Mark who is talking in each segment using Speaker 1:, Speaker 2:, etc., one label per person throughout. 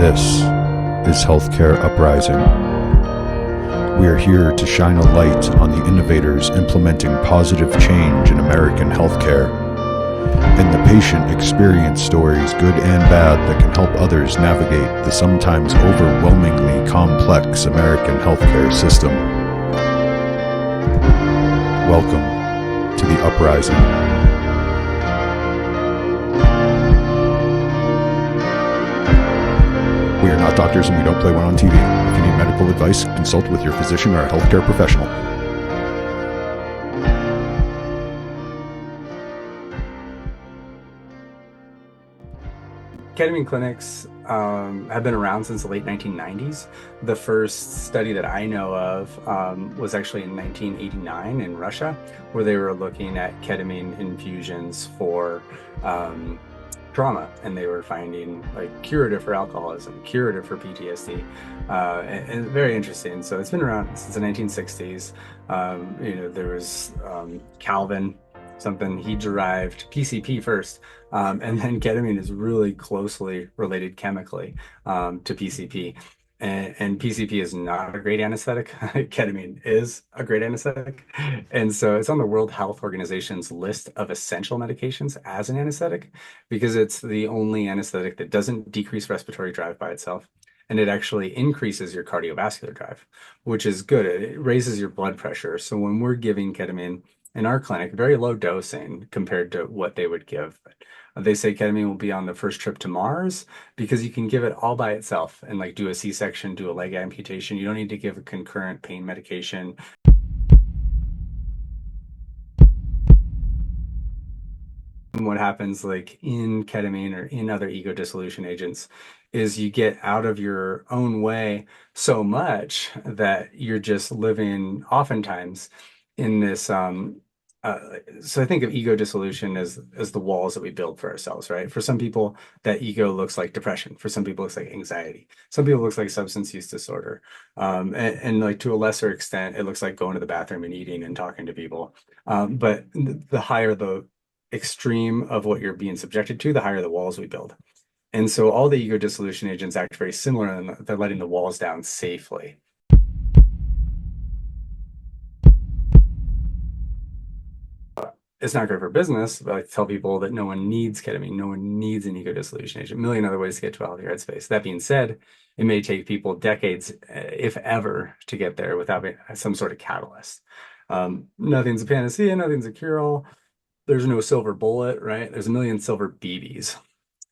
Speaker 1: This is Healthcare Uprising. We are here to shine a light on the innovators implementing positive change in American healthcare and the patient experience stories, good and bad, that can help others navigate the sometimes overwhelmingly complex American healthcare system. Welcome to the Uprising. We are not doctors and we don't play one on TV. If you need medical advice, consult with your physician or a healthcare professional.
Speaker 2: Ketamine clinics have been around since the late 1990s. The first study that I know of was actually in 1989 in Russia, where they were looking at ketamine infusions for trauma, and they were finding like curative for alcoholism, curative for PTSD, and very interesting. So it's been around since the 1960s. There was Calvin, something he derived PCP first, and then ketamine is really closely related chemically to PCP. And PCP is not a great anesthetic. Ketamine is a great anesthetic. And so it's on the World Health Organization's list of essential medications as an anesthetic because it's the only anesthetic that doesn't decrease respiratory drive by itself. And it actually increases your cardiovascular drive, which is good. It raises your blood pressure. So when we're giving ketamine in our clinic, very low dosing compared to what they would give. They say ketamine will be on the first trip to Mars because you can give it all by itself and like do a C-section, do a leg amputation. You don't need to give a concurrent pain medication. And what happens like in ketamine or in other ego dissolution agents is you get out of your own way so much that you're just living oftentimes in this so I think of ego dissolution as the walls that we build for ourselves, right? For some people, that ego looks like depression. For some people, it looks like anxiety. Some people, it looks like substance use disorder. And like to a lesser extent, it looks like going to the bathroom and eating and talking to people. But the higher the extreme of what you're being subjected to, the higher the walls we build. And so all the ego dissolution agents act very similar, and they're letting the walls down safely. It's not great for business, but I tell people that no one needs ketamine. No one needs an ego dissolution agent. A million other ways to get to a healthier headspace. That being said, it may take people decades, if ever, to get there without some sort of catalyst. Nothing's a panacea, nothing's a cure-all. There's no silver bullet, right? There's a million silver BBs.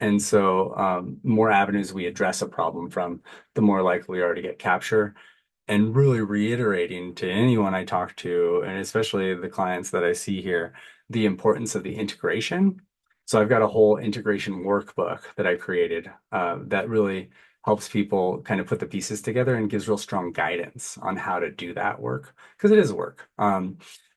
Speaker 2: And so more avenues we address a problem from, the more likely we are to get capture. And really reiterating to anyone I talk to, and especially the clients that I see here, the importance of the integration. So I've got a whole integration workbook that I created that really helps people kind of put the pieces together and gives real strong guidance on how to do that work, because it is work.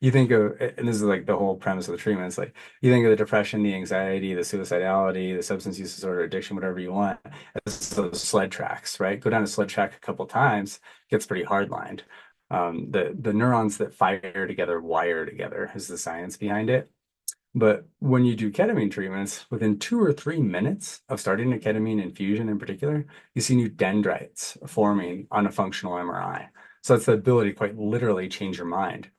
Speaker 2: You think of, and this is like the whole premise of the treatment, it's like you think of the depression, the anxiety, the suicidality, the substance use disorder, addiction, whatever you want, as those sled tracks, right? Go down a sled track a couple times, gets pretty hard-lined. The neurons that fire together wire together is the science behind it. But when you do ketamine treatments, within 2 or 3 minutes of starting a ketamine infusion in particular, you see new dendrites forming on a functional MRI. So it's the ability to quite literally change your mind.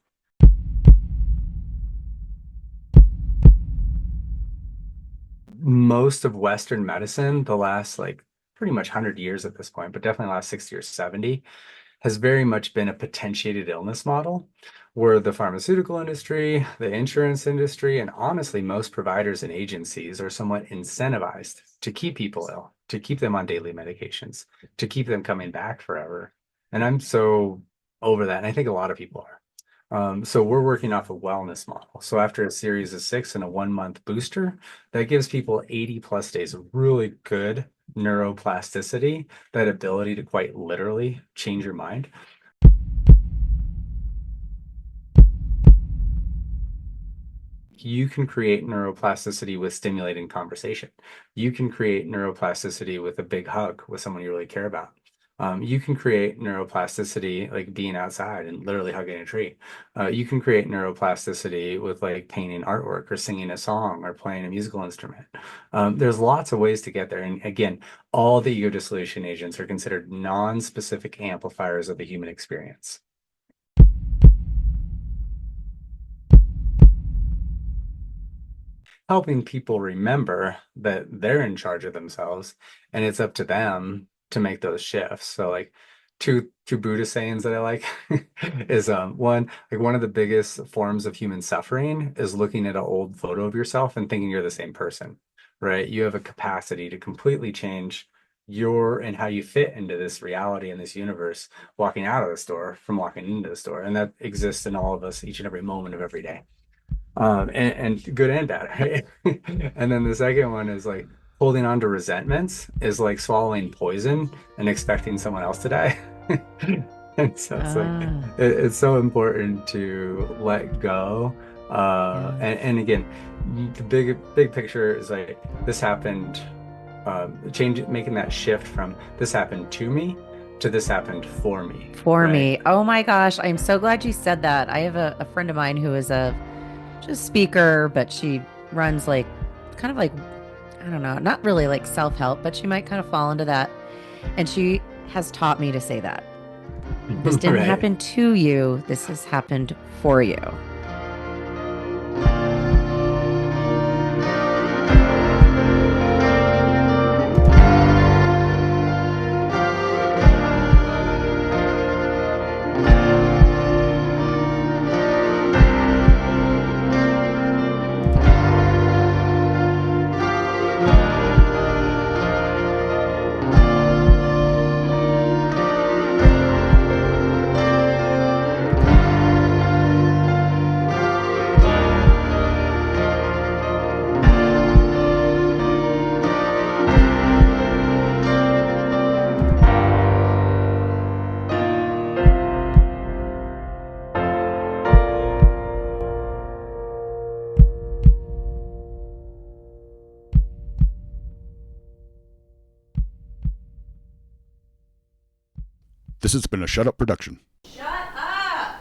Speaker 2: Most of Western medicine, the last like pretty much 100 years at this point, but definitely the last 60 or 70, has very much been a potentiated illness model where the pharmaceutical industry, the insurance industry, and honestly, most providers and agencies are somewhat incentivized to keep people ill, to keep them on daily medications, to keep them coming back forever. And I'm so over that. And I think a lot of people are. So we're working off a wellness model. So after a series of 6 and a 1-month booster, that gives people 80 plus days of really good neuroplasticity, that ability to quite literally change your mind. You can create neuroplasticity with stimulating conversation. You can create neuroplasticity with a big hug with someone you really care about. You can create neuroplasticity like being outside and literally hugging a tree. You can create neuroplasticity with like painting artwork or singing a song or playing a musical instrument. There's lots of ways to get there. And again, all the ego dissolution agents are considered non-specific amplifiers of the human experience. Helping people remember that they're in charge of themselves and it's up to them to make those shifts. So like two Buddhist sayings that I like is one of the biggest forms of human suffering is looking at an old photo of yourself and thinking you're the same person, right? You have a capacity to completely change your and how you fit into this reality and this universe walking out of the store from walking into the store. And that exists in all of us each and every moment of every day, and good and bad, right? And then the second one is like holding on to resentments is like swallowing poison and expecting someone else to die. And so it's like
Speaker 3: Ah,
Speaker 2: it's so important to let go. And
Speaker 3: yes.
Speaker 2: again, the big picture is like this happened, making that shift from this happened to me to this happened for me,
Speaker 3: For
Speaker 2: right?
Speaker 3: me. Oh my gosh. I'm so glad you said that. I have a friend of mine who is a just speaker, but she runs like kind of like, I don't know, not really like self help, but she might kind of fall into that. And she has taught me to say that this didn't
Speaker 2: Right.
Speaker 3: happen to you, this has happened for you.
Speaker 1: This has been a Shut Up production.
Speaker 3: Shut up!